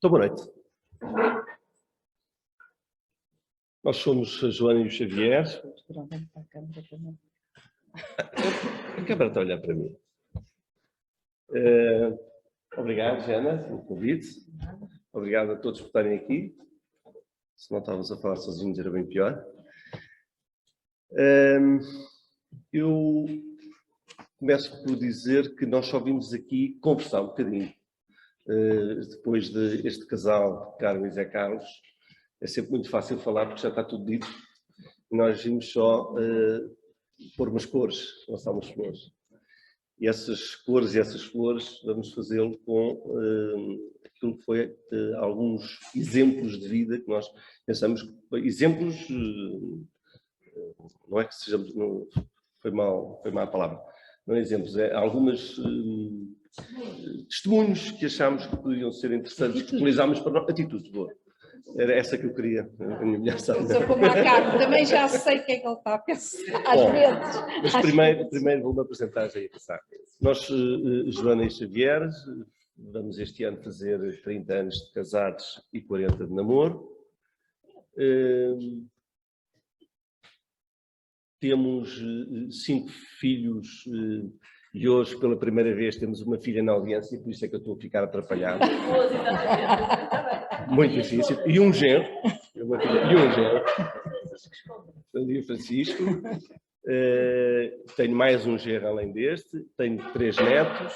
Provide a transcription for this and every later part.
Então, boa noite. Nós somos a Joana e o Xavier. A câmara está a olhar para mim. Obrigado, Joana, pelo convite. Obrigado a todos por estarem aqui. Se não estávamos a falar sozinhos era bem pior. Eu começo por dizer que nós só vimos aqui conversar um bocadinho. Depois deste casal, Carmen e Zé Carlos, é sempre muito fácil falar porque já está tudo dito. Nós vimos só pôr umas cores, lançar umas flores. E essas cores e essas flores vamos fazê-lo com aquilo que foi alguns exemplos de vida que nós pensamos. Exemplos, não é que sejamos, não, foi má a palavra, não é exemplos, é algumas testemunhos que achámos que poderiam ser interessantes, que utilizámos para atitudes. Boa. Era essa que eu queria. A minha mulher sabe. Eu sou como a Carmen, também já sei o que é que ele está a pensar, às vezes. Mas primeiro vou-me apresentar já e passar. Nós, Joana e Xavier, vamos este ano fazer 30 anos de casados e 40 de namoro. Temos 5 filhos e hoje, pela primeira vez, temos uma filha na audiência, por isso é que eu estou a ficar atrapalhado. Muito difícil. E um genro. Ali o Francisco. Tenho mais um genro além deste. Tenho 3 netos.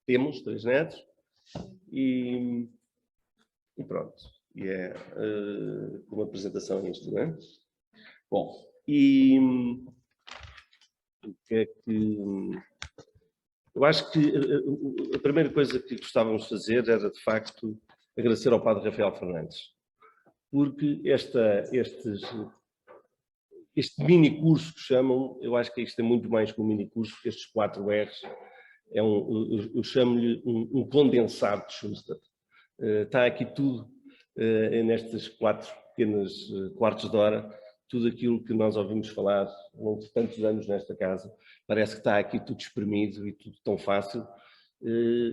Temos 3 netos. E pronto. E é uma apresentação isto, não é? Bom, e o que é que... Eu acho que a primeira coisa que gostávamos de fazer era, de facto, agradecer ao Padre Rafael Fernandes, porque este mini-curso que chamam, eu acho que isto é muito mais que um mini-curso, porque estes 4 R's, eu chamo-lhe um condensado de Schuster. Está aqui tudo, nestes 4 pequenos quartos de hora, tudo aquilo que nós ouvimos falar ao longo de tantos anos nesta casa. Parece que está aqui tudo espremido e tudo tão fácil,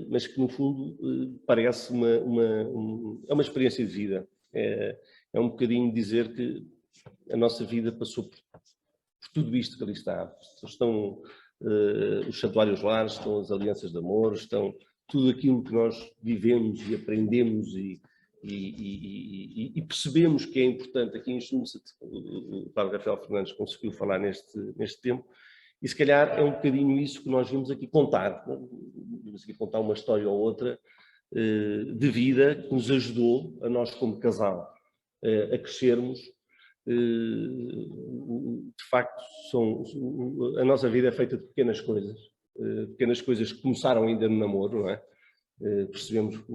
mas que no fundo parece uma experiência de vida. É um bocadinho dizer que a nossa vida passou por tudo isto que ali está. Estão os santuários lares, estão as alianças de amor, estão tudo aquilo que nós vivemos e aprendemos e percebemos que é importante. Aqui em Junça, o Padre Rafael Fernandes conseguiu falar neste tempo, e se calhar é um bocadinho isso que nós vimos aqui contar. Vimos aqui contar uma história ou outra de vida que nos ajudou, a nós como casal, a crescermos. De facto, a nossa vida é feita de pequenas coisas que começaram ainda no namoro, não é? Percebemos que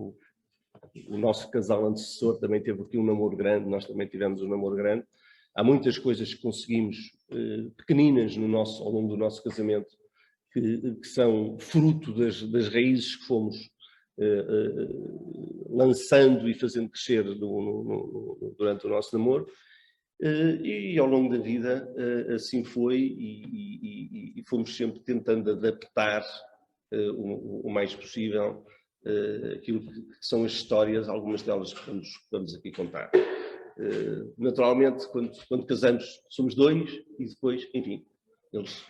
o nosso casal antecessor também teve aqui um namoro grande, nós também tivemos um namoro grande. Há muitas coisas que conseguimos, pequeninas, ao longo do nosso casamento, que são fruto das raízes que fomos lançando e fazendo crescer durante o nosso namoro. E ao longo da vida assim foi, e fomos sempre tentando adaptar o mais possível aquilo que são as histórias, algumas delas que vamos aqui contar. Naturalmente, quando casamos, somos 2 e depois, enfim, eles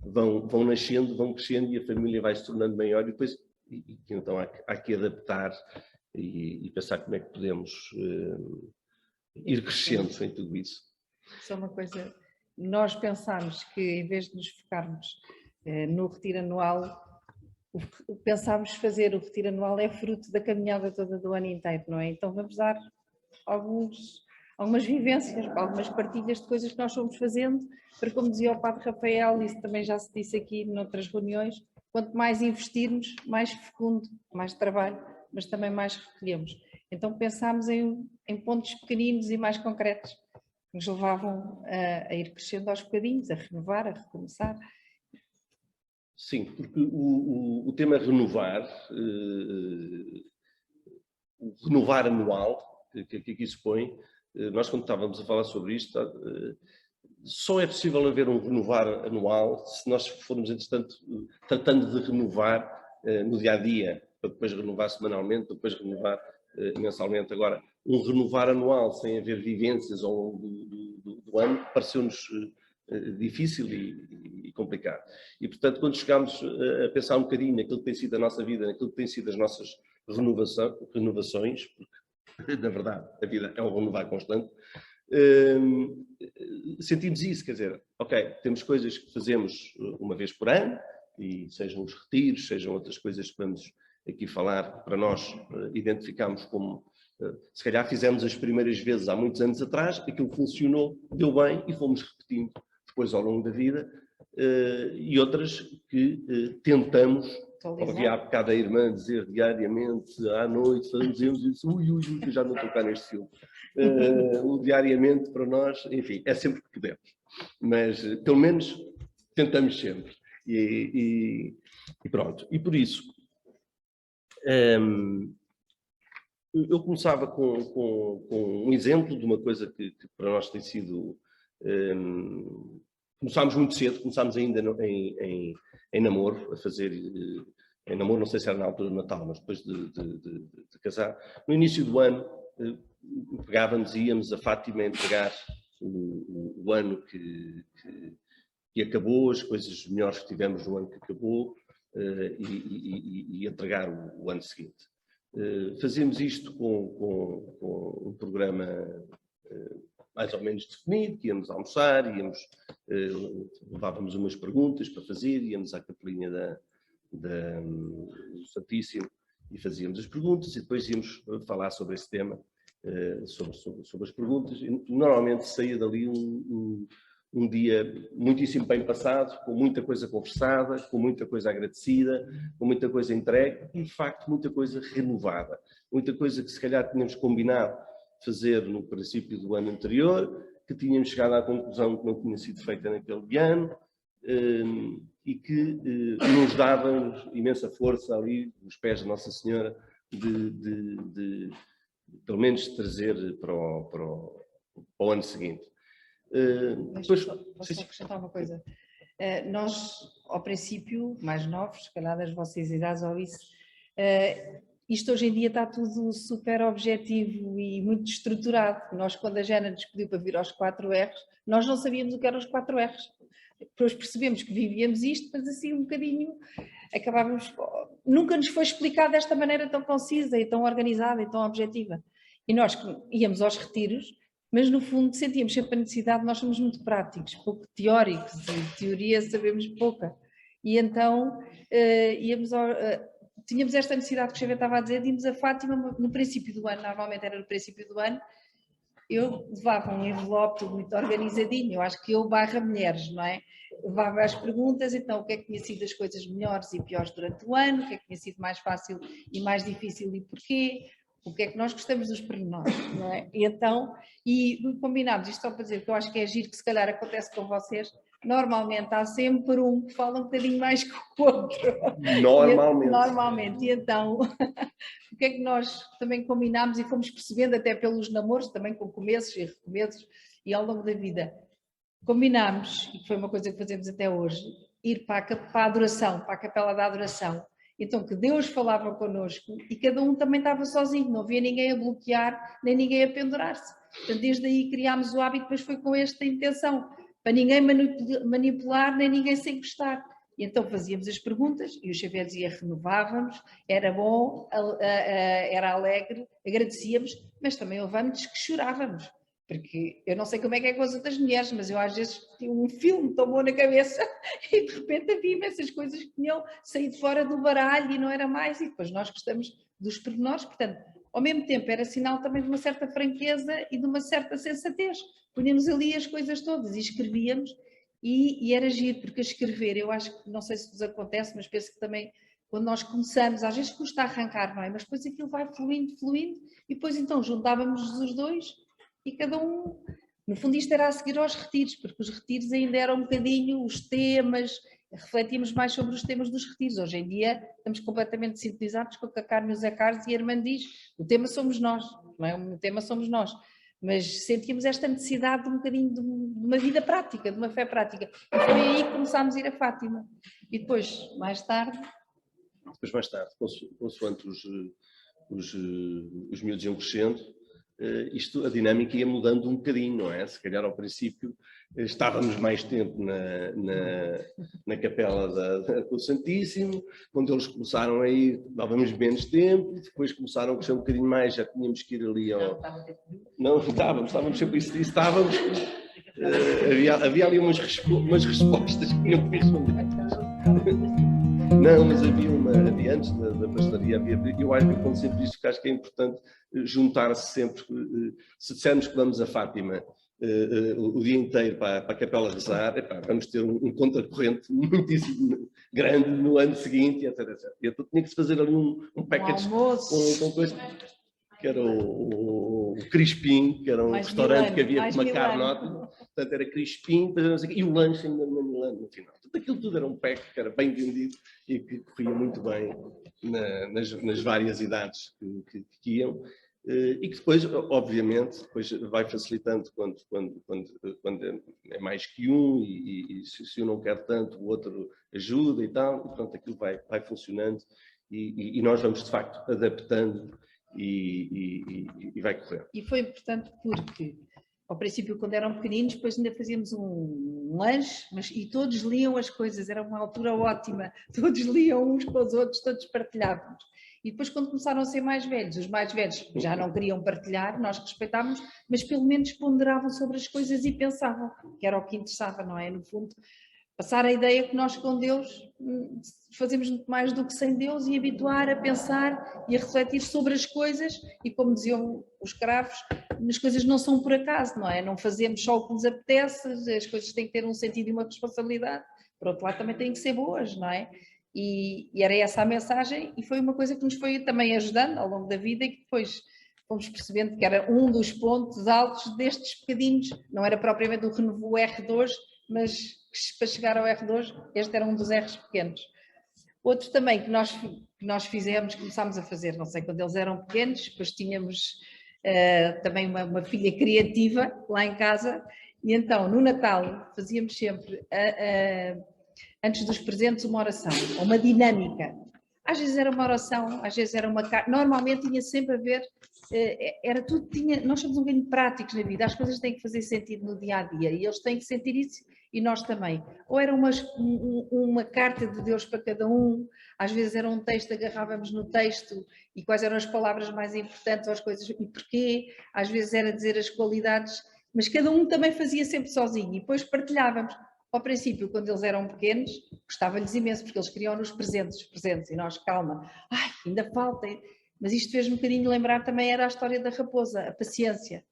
vão nascendo, vão crescendo e a família vai se tornando maior, e depois então há que adaptar e pensar como é que podemos ir crescendo em tudo isso. Só uma coisa, nós pensámos que em vez de nos focarmos no retiro anual, pensámos fazer o retiro anual é fruto da caminhada toda do ano inteiro, não é? Então vamos dar algumas vivências, algumas partilhas de coisas que nós fomos fazendo, para, como dizia o Padre Rafael, isso também já se disse aqui noutras reuniões, quanto mais investirmos, mais fecundo, mais trabalho, mas também mais recolhemos. Então pensámos em pontos pequeninos e mais concretos, que nos levavam a ir crescendo aos bocadinhos, a renovar, a recomeçar. Sim, porque o tema renovar, renovar anual, que aqui se põe, nós quando estávamos a falar sobre isto, só é possível haver um renovar anual se nós formos, entretanto, tratando de renovar no dia-a-dia, para depois renovar semanalmente, para depois renovar mensalmente. Agora, um renovar anual sem haver vivências ao longo do ano pareceu-nos difícil e complicado. E, portanto, quando chegámos a pensar um bocadinho naquilo que tem sido a nossa vida, naquilo que tem sido as nossas renovações, porque, na verdade, a vida é um renovar constante, sentimos isso, quer dizer, ok, temos coisas que fazemos uma vez por ano, e sejam os retiros, sejam outras coisas que vamos aqui falar, para nós identificamos como, se calhar fizemos as primeiras vezes há muitos anos atrás, aquilo funcionou, deu bem e fomos repetindo depois ao longo da vida, e outras que tentamos, ouvi há bocado a irmã dizer diariamente, à noite, fazemos isso, que já não estou cá neste filme. O diariamente para nós, enfim, é sempre que podemos, mas pelo menos tentamos sempre. E pronto, e por isso eu começava com um exemplo de uma coisa que para nós tem sido... começámos muito cedo, começámos ainda em namoro, a fazer... em namoro, não sei se era na altura do Natal, mas depois de casar. No início do ano, pegávamos e íamos a Fátima entregar o ano que acabou, as coisas melhores que tivemos no ano que acabou, e entregar o ano seguinte. Fazíamos isto com um programa mais ou menos definido, que íamos almoçar, levávamos umas perguntas para fazer, íamos à capelinha do Santíssimo e fazíamos as perguntas e depois íamos falar sobre esse tema, sobre as perguntas. E, normalmente saía dali um dia muitíssimo bem passado, com muita coisa conversada, com muita coisa agradecida, com muita coisa entregue e, de facto, muita coisa renovada. Muita coisa que, se calhar, tínhamos combinado fazer no princípio do ano anterior, que tínhamos chegado à conclusão que não tinha sido feita naquele ano e que nos dava imensa força ali, nos pés de Nossa Senhora, de pelo menos trazer para o ano seguinte. Posso acrescentar uma coisa? Nós, ao princípio, mais novos, se calhar das vossas idades ou isso, isto hoje em dia está tudo super objetivo e muito estruturado. Nós, quando a Jana nos pediu para vir aos 4 R's, nós não sabíamos o que eram os 4 R's. Depois percebemos que vivíamos isto, mas assim um bocadinho acabávamos... Nunca nos foi explicado desta maneira tão concisa e tão organizada e tão objetiva. E nós íamos aos retiros, mas no fundo sentíamos sempre a necessidade, nós somos muito práticos, pouco teóricos, e teoria sabemos pouca. E então tínhamos esta necessidade que o Xavier estava a dizer, de irmos a Fátima no princípio do ano, normalmente era no princípio do ano, eu levava um envelope tudo muito organizadinho, eu acho que eu barra mulheres, não é? Levava as perguntas, então o que é que tinha sido as coisas melhores e piores durante o ano, o que é que tinha sido mais fácil e mais difícil e porquê, o que é que nós gostamos dos pormenores, não é? E então, combinámos, isto só para dizer que eu acho que é giro que se calhar acontece com vocês, normalmente há sempre um que fala um bocadinho mais que o outro. Normalmente. E então, o que é que nós também combinámos e fomos percebendo até pelos namoros, também com começos e recomeços e ao longo da vida. Combinámos, e foi uma coisa que fazemos até hoje, ir para a adoração, para a capela da adoração. Então, que Deus falava connosco e cada um também estava sozinho, não havia ninguém a bloquear, nem ninguém a pendurar-se. Portanto, desde aí criámos o hábito, mas foi com esta intenção, para ninguém manipular, nem ninguém se encostar. E então fazíamos as perguntas e o Xavier dizia, renovávamos, era bom, era alegre, agradecíamos, mas também houve momentos que chorávamos. Porque eu não sei como é que é com as outras mulheres, mas eu às vezes tinha um filme tão bom na cabeça e de repente havia imensas coisas que tinham saído fora do baralho e não era mais. E depois nós gostamos dos pormenores, portanto, ao mesmo tempo era sinal também de uma certa franqueza e de uma certa sensatez. Punhamos ali as coisas todas e escrevíamos e era giro, porque a escrever, eu acho que, não sei se vos acontece, mas penso que também quando nós começamos, às vezes custa arrancar, não é? Mas depois aquilo vai fluindo, e depois então juntávamos os dois e cada um, no fundo isto era a seguir aos retiros, porque os retiros ainda eram um bocadinho os temas, refletíamos mais sobre os temas dos retiros. Hoje em dia estamos completamente sintonizados com o que a Carmen e o Zé Carlos e a irmã diz, o tema somos nós, não é? O tema somos nós. Mas sentíamos esta necessidade de um bocadinho de uma vida prática, de uma fé prática. E foi aí que começámos a ir a Fátima. E depois, mais tarde... Depois, mais tarde, consoante os miúdos iam crescendo, a dinâmica ia mudando um bocadinho, não é? Se calhar ao princípio estávamos mais tempo na capela do Santíssimo, quando eles começaram a ir, dávamos menos tempo, depois começaram a crescer um bocadinho mais, já tínhamos que ir ali ao... Não, estávamos sempre isso, estávamos... havia ali umas respostas que tinham que responder. Não, mas havia antes da pastelaria, eu acho sempre isto, que acho que é importante juntar-se sempre, se dissermos que vamos a Fátima o dia inteiro para a capela rezar, vamos ter um contracorrente muitíssimo grande no ano seguinte, etc. Então tinha que se fazer ali um package com coisa, que era o Crispim, que era um restaurante que havia com uma carnota, portanto era Crispim, e o lanche ainda na Milano no final. Portanto, aquilo tudo era um pack que era bem vendido e que corria muito bem nas várias idades que iam. E que depois, obviamente, depois vai facilitando quando é mais que um e se um não quer tanto, o outro ajuda e tal, e portanto aquilo vai funcionando e nós vamos de facto adaptando e vai correr. E foi importante porque, ao princípio, quando eram pequeninos, depois ainda fazíamos um lanche, e todos liam as coisas, era uma altura ótima, todos liam uns com os outros, todos partilhávamos. E depois, quando começaram a ser mais velhos, os mais velhos já não queriam partilhar, nós respeitávamos, mas pelo menos ponderavam sobre as coisas e pensavam, que era o que interessava, não é? No fundo, passar a ideia que nós com Deus fazemos muito mais do que sem Deus e habituar a pensar e a refletir sobre as coisas e, como diziam os cravos, as coisas não são por acaso, não é? Não fazemos só o que nos apetece, as coisas têm que ter um sentido e uma responsabilidade, por outro lado também têm que ser boas, não é? E era essa a mensagem e foi uma coisa que nos foi também ajudando ao longo da vida e que depois fomos percebendo que era um dos pontos altos destes bocadinhos, não era propriamente o renovo R2, mas para chegar ao R2, este era um dos R's pequenos. Outro também que nós fizemos, começámos a fazer, não sei, quando eles eram pequenos, depois tínhamos também uma filha criativa lá em casa, e então no Natal fazíamos sempre, antes dos presentes, uma oração, uma dinâmica. Às vezes era uma oração, às vezes era uma carta, normalmente tinha sempre a ver, era tudo, nós somos um bocadinho práticos na vida, as coisas têm que fazer sentido no dia a dia e eles têm que sentir isso e nós também. Ou era uma carta de Deus para cada um, às vezes era um texto, agarrávamos no texto e quais eram as palavras mais importantes ou as coisas e porquê, às vezes era dizer as qualidades, mas cada um também fazia sempre sozinho e depois partilhávamos. Ao princípio, quando eles eram pequenos, gostava-lhes imenso, porque eles queriam os presentes, e nós, calma, ainda falta. Mas isto fez-me um bocadinho lembrar também, era a história da raposa, a paciência.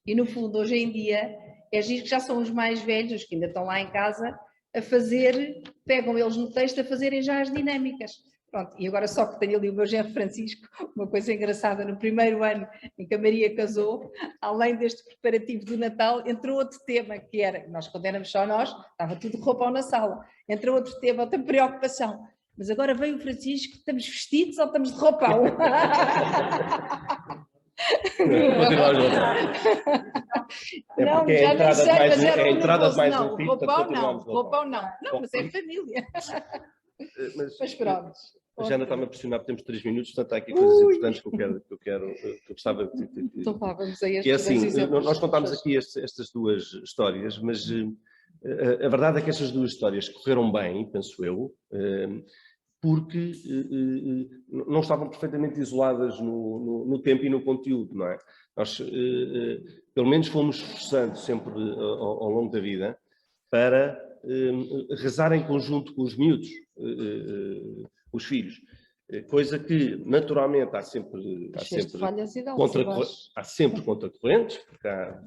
E no fundo, hoje em dia, é giro que já são os mais velhos, que ainda estão lá em casa, a fazer, pegam eles no texto, a fazerem já as dinâmicas. Pronto, e agora só que tenho ali o meu genro Francisco, uma coisa engraçada, no primeiro ano em que a Maria casou, além deste preparativo do Natal, entrou outro tema, que era, nós quando éramos só nós, estava tudo roupão na sala, entrou outro tema, outra preocupação, mas agora veio o Francisco, estamos vestidos ou estamos de roupão? Não, já nem sei, mas era entrada mais não, roupão não, mas é família. Mas pronto. A Jana está-me a pressionar, temos 3 minutos, portanto há aqui coisas importantes que eu gostava de... Então vá, vamos a este. Que é assim, nós contámos aqui estas duas histórias, mas a verdade é que estas duas histórias correram bem, penso eu, porque não estavam perfeitamente isoladas no tempo e no conteúdo, não é? Nós, pelo menos, fomos esforçando sempre ao longo da vida para rezar em conjunto com os miúdos, os filhos. Coisa que, naturalmente, há sempre contracorrentes, porque há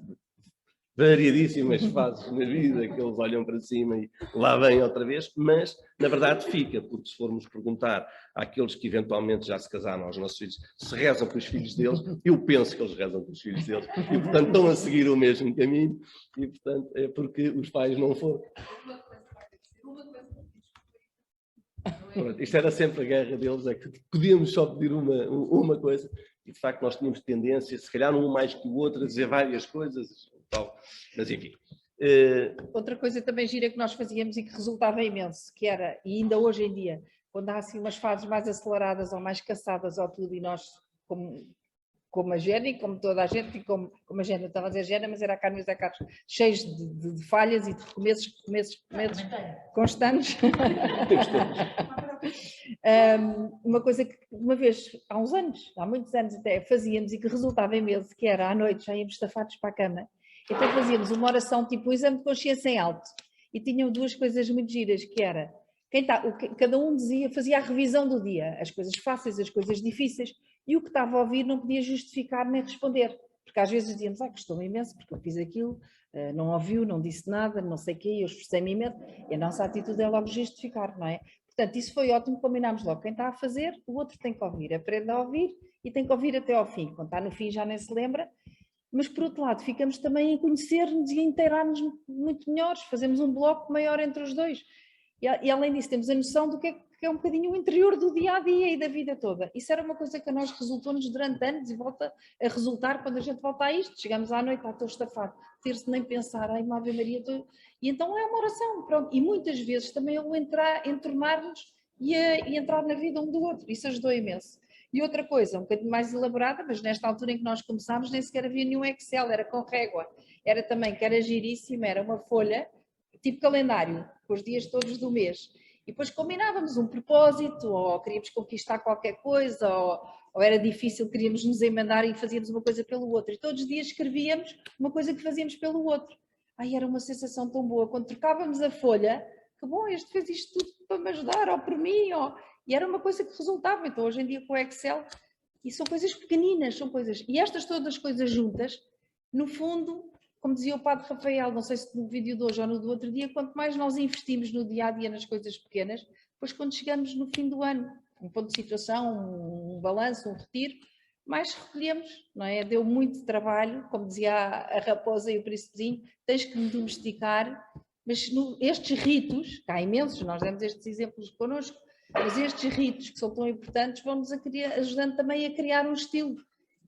variadíssimas fases na vida que eles olham para cima e lá vem outra vez, mas, na verdade, fica, porque se formos perguntar àqueles que eventualmente já se casaram aos nossos filhos, se rezam pelos filhos deles, eu penso que eles rezam pelos filhos deles, e, portanto, estão a seguir o mesmo caminho, e, portanto, é porque os pais não foram. Pronto, isto era sempre a guerra deles, é que podíamos só pedir uma coisa, e de facto nós tínhamos tendência, se calhar um mais que o outro, a dizer várias coisas, tal. Mas enfim. Outra coisa também gira que nós fazíamos e que resultava imenso, que era, e ainda hoje em dia, quando há assim umas fases mais aceleradas ou mais cansadas ou tudo, e nós, como a Gena e como toda a gente, e como a Gena, eu estava a dizer Gena, mas era a Carmen e o Zé Carlos, cheios de falhas e de recomeços constantes. Uma coisa que uma vez, há uns anos, há muitos anos até, fazíamos e que resultava imenso, que era à noite, já íamos estafados para a cama, então fazíamos uma oração, tipo um exame de consciência em alto, e tinham duas coisas muito giras, que era, cada um dizia, fazia a revisão do dia, as coisas fáceis, as coisas difíceis, e o que estava a ouvir não podia justificar nem responder, porque às vezes dizíamos, custou-me imenso, porque eu fiz aquilo, não ouviu, não disse nada, não sei o quê, eu esforcei-me imenso, e a nossa atitude é logo justificar, não é? Portanto, isso foi ótimo, combinámos logo, quem está a fazer, o outro tem que ouvir, aprende a ouvir e tem que ouvir até ao fim, quando está no fim já nem se lembra, mas por outro lado ficamos também a conhecer-nos e a inteirar-nos muito melhores, fazemos um bloco maior entre os dois, e além disso temos a noção do que é um bocadinho o interior do dia-a-dia e da vida toda. Isso era uma coisa que a nós resultou-nos durante anos e volta a resultar quando a gente volta a isto. Chegamos à noite, estou estafado, ter-se nem pensar, ai, Ave Maria, e então é uma oração, pronto. E muitas vezes também o entornar-nos e entrar na vida um do outro, isso ajudou imenso. E outra coisa, um bocadinho mais elaborada, mas nesta altura em que nós começámos nem sequer havia nenhum Excel, era com régua. Era também, que era giríssima, era uma folha, tipo calendário, com os dias todos do mês. E depois combinávamos um propósito, ou queríamos conquistar qualquer coisa, ou era difícil, queríamos nos emendar e fazíamos uma coisa pelo outro. E todos os dias escrevíamos uma coisa que fazíamos pelo outro. Ai, era uma sensação tão boa. Quando trocávamos a folha, que bom, este fez isto tudo para me ajudar, ou por mim, e era uma coisa que resultava. Então, hoje em dia, com o Excel, e são coisas pequeninas, são coisas... E estas todas as coisas juntas, no fundo... Como dizia o Padre Rafael, não sei se no vídeo de hoje ou no do outro dia, quanto mais nós investimos no dia-a-dia nas coisas pequenas, depois quando chegamos no fim do ano, um ponto de situação, um balanço, um retiro, mais recolhemos, não é? Deu muito trabalho, como dizia a raposa e o príncipezinho, tens que me domesticar, mas estes ritos, que há imensos, nós demos estes exemplos connosco, mas estes ritos que são tão importantes vão-nos ajudando também a criar um estilo.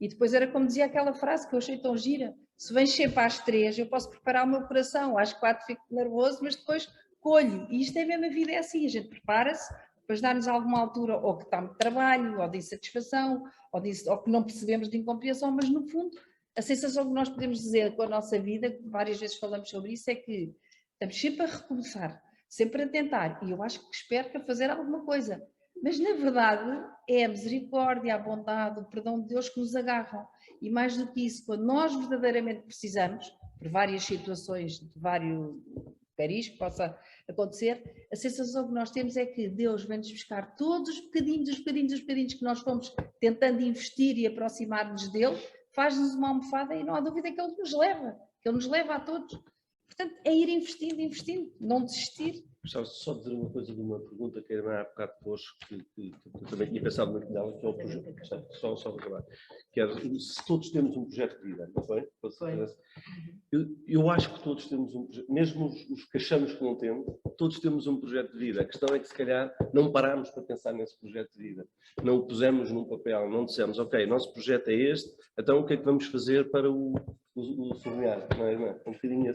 E depois era como dizia aquela frase que eu achei tão gira, se vens sempre às 3, eu posso preparar o meu coração, às 4 fico nervoso, mas depois colho. E isto é mesmo, a vida é assim, a gente prepara-se, depois dá-nos alguma altura ou que está muito trabalho, ou de insatisfação, ou que não percebemos de incompreensão, mas no fundo a sensação que nós podemos dizer com a nossa vida, que várias vezes falamos sobre isso, é que estamos sempre a recomeçar, sempre a tentar, e eu acho que espero que a fazer alguma coisa. Mas, na verdade, é a misericórdia, a bondade, o perdão de Deus que nos agarram. E mais do que isso, quando nós verdadeiramente precisamos, por várias situações de vários caris que possa acontecer, a sensação que nós temos é que Deus vem-nos buscar todos os bocadinhos que nós fomos tentando investir e aproximar-nos dele, faz-nos uma almofada e não há dúvida que ele nos leva a todos. Portanto, é ir investindo, não desistir. Gostava só de dizer uma coisa de uma pergunta que a irmã há bocado pôs, que eu também tinha pensado muito nela, que é o projeto, só para acabar, que é se todos temos um projeto de vida, não foi? Eu acho que todos temos um projeto, mesmo os que achamos que não temos, todos temos um projeto de vida. A questão é que se calhar não parámos para pensar nesse projeto de vida, não o pusemos num papel, não dissemos, ok, nosso projeto é este, então o que é que vamos fazer para o sublinhar, não é, irmã? Um bocadinho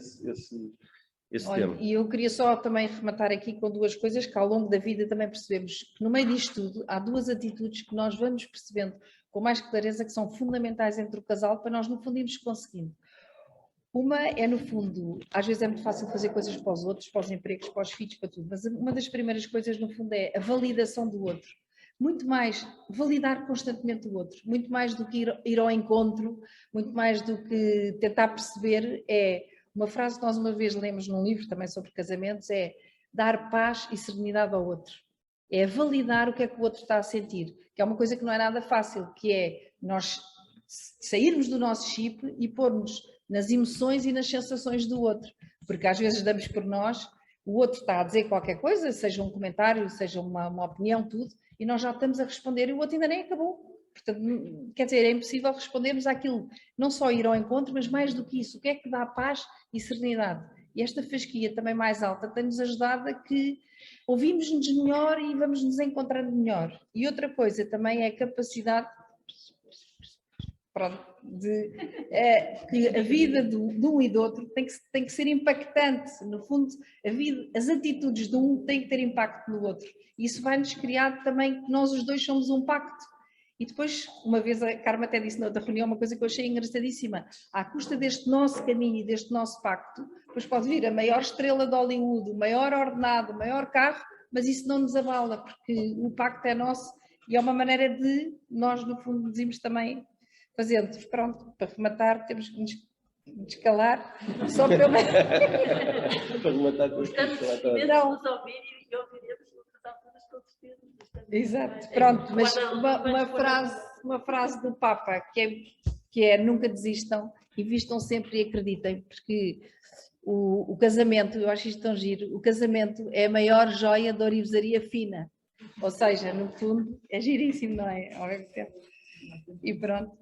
esse Olha, tema. e eu queria só também rematar aqui com duas coisas que ao longo da vida também percebemos que no meio disto tudo há duas atitudes que nós vamos percebendo com mais clareza que são fundamentais entre o casal para nós no fundo irmos conseguindo. Uma é no fundo, às vezes é muito fácil fazer coisas para os outros, para os empregos, para os filhos, para tudo, mas uma das primeiras coisas no fundo é a validação do outro. Muito mais validar constantemente o outro, muito mais do que ir ao encontro, muito mais do que tentar perceber, é uma frase que nós uma vez lemos num livro também sobre casamentos, é dar paz e serenidade ao outro. É validar o que é que o outro está a sentir, que é uma coisa que não é nada fácil, que é nós sairmos do nosso chip e pormos nas emoções e nas sensações do outro, porque às vezes damos por nós, o outro está a dizer qualquer coisa, seja um comentário, seja uma opinião, tudo, e nós já estamos a responder e o outro ainda nem acabou. Portanto, quer dizer, é impossível respondermos àquilo, não só ir ao encontro, mas mais do que isso, o que é que dá paz e serenidade? E esta fasquia também mais alta tem-nos ajudado a que ouvimos-nos melhor e vamos nos encontrando melhor. E outra coisa também é a capacidade pronto, que a vida de um e do outro tem que ser impactante. No fundo, as atitudes de um têm que ter impacto no outro. E isso vai-nos criar também que nós os dois somos um pacto. E depois, uma vez a Carma até disse na outra reunião uma coisa que eu achei engraçadíssima. À custa deste nosso caminho e deste nosso pacto, depois pode vir a maior estrela de Hollywood, o maior ordenado, o maior carro, mas isso não nos abala, porque o pacto é nosso e é uma maneira de nós, no fundo, nos irmos também fazendo. Pronto, para rematar, temos que nos calar. Só pelo... Para rematar com os Não. Exato, pronto, mas uma frase do Papa que é nunca desistam, invistam sempre e acreditem, porque o casamento, eu acho isto tão giro, o casamento é a maior joia da orivesaria fina, ou seja, no fundo é giríssimo, não é? E pronto.